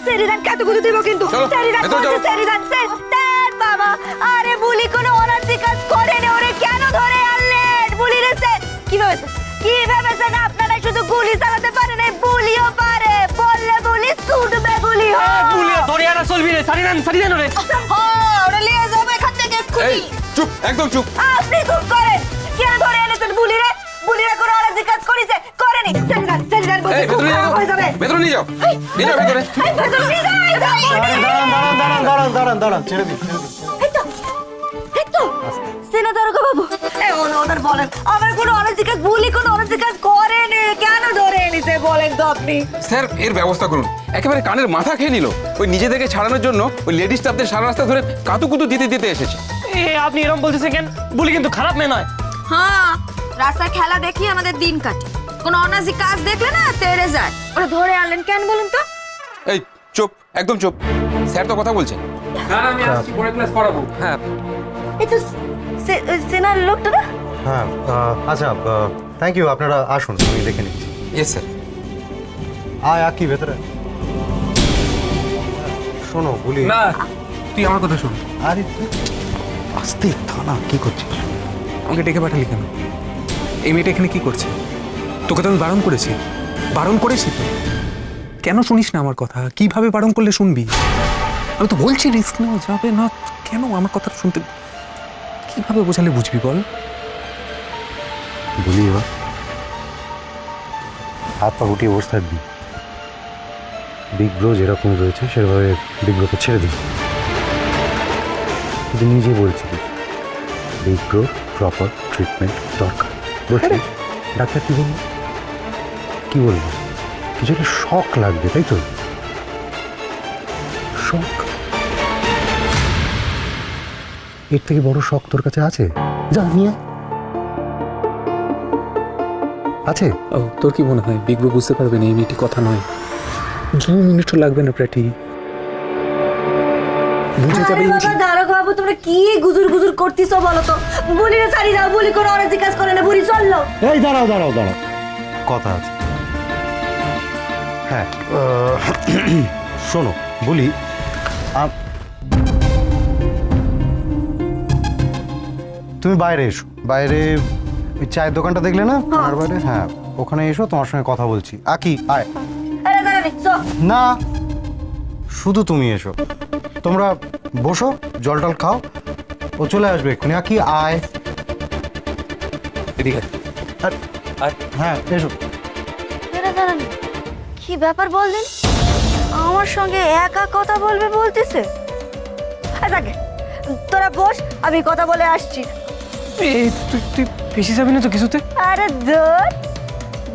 সেরিদান কতগুলো দিব কিন্তু সেরিদান বাবা আরে বুলি কোনো অনার্সি কাজ করেনি ওরে কেন ধরে আনলেন বুলি রে কিভাবে না আপনারা শুধু গুলি চালাতে পারেন এই বুলিও পারে বললে বুলি ছুটবে বুলি বুলি ধরে আনা চলবি রে সারিদান রে ওরে নিয়ে যাবে এখান থেকে খুনি চুপ একদম চুপ আপনি চুপ করেন কেন ধরে এনেছেন বুলি রে কোনো অনার্সি কাজ করেছে করেনি সেরিদান বলছে ভেতরে নিয়ে যাও ভেতরে দাঁড়ান ছেড়ে দিন স্যার এর ব্যবস্থা করুন একেবারে কানের মাথা খেয়ে নিল ওই নিজেদেরকে ছাড়ানোর জন্য ওই লেডিস স্টাফদের সারা রাস্তা ধরে কাতুকুতু দিতে এসেছে আপনি এরকম বলতেছেন কেন বুলি কিন্তু খারাপ মেয়ে নয় হ্যাঁ রাস্তায় খেলা দেখি আমাদের দিন কাটে কোনো অনার্সি কাজ দেখলে না তেড়ে যায় ওরা ধরে আনলেন কেন বলুন তো এই চুপ একদম চুপ স্যার তো কথা বলছেন আমি আসছি পরে ক্লাস করাবো হ্যাঁ এই তো সেনার লোকটা না হ্যাঁ আচ্ছা থ্যাংক ইউ আপনারা আসুন আমি দেখে নিচ্ছি ইয়েস স্যার আয় কি ভেতরে শোনো বলি না তুই আমার কথা শোন আরে তুই আস্তে থানা কি করছিস আমাকে ডেকে পাঠালি কেন এই মেয়েটা এখানে কি করছে তোকে তো আমি বারণ করেছি তো কেন শুনিস না আমার কথা কিভাবে বারণ করলে শুনবি আমি তো বলছি রিস্ক নেওয়া যাবে না কেন আমার কথা শুনতে কিভাবে বোঝালে বুঝবি বল বলি এবার হাত পা গুটিয়ে বসে থাকবি বিগ ব্রো যেরকম রয়েছে সেভাবে বিগ ব্রোকে ছেড়ে দিবি তুই নিজে বলছিলি বিগ ব্রোর প্রপার ট্রিটমেন্ট দরকার বুঝলি ডাক্তার কি বলবো কিছু একটা শক লাগবে তাই তো শক এর থেকে বড় শক তোর কাছে আছে যা নিয়ে আছে ও তোর কি মনে হয় বিগ ব্রো বুঝতে পারবে না এই মেয়েটি কথা নয় 2 মিনিটও লাগবে না প্রাটি বুঝে যাবে বাবু তোমরা কি গুজুর করতেছো বলো তো বলি না ছাড়ি দাও বলি কোনো অনার্সি কাজ করে না বুড়ি চললো এই দাঁড়াও কথা আছে হ্যাঁ শোনো বলি তুমি বাইরে এসো বাইরে ওই চায়ের দোকানটা দেখলে না আর বাইরে হ্যাঁ ওখানে এসো তোমার সঙ্গে কথা বলছি আয় না শুধু তুমি এসো তোমরা বসো জল টল খাও ও চলে আসবে এক্ষুনি আয় ঠিক আছে হ্যাঁ এসো কি ব্যাপার বললেন আমার সঙ্গে একা কথা বলবে বলতেছে তোরা বস আমি কথা বলে আসছি তুই বেশি যাবি না তো কিছুতে আরে দূর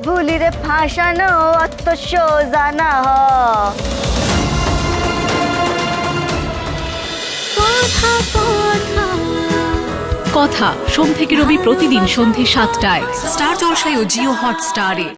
বুলিরে ফাঁসানো অত সোজা না কথা সোম থেকে রবি প্রতিদিন সন্ধ্যে 7টায় স্টার জলসায় ও জিও হটস্টারে।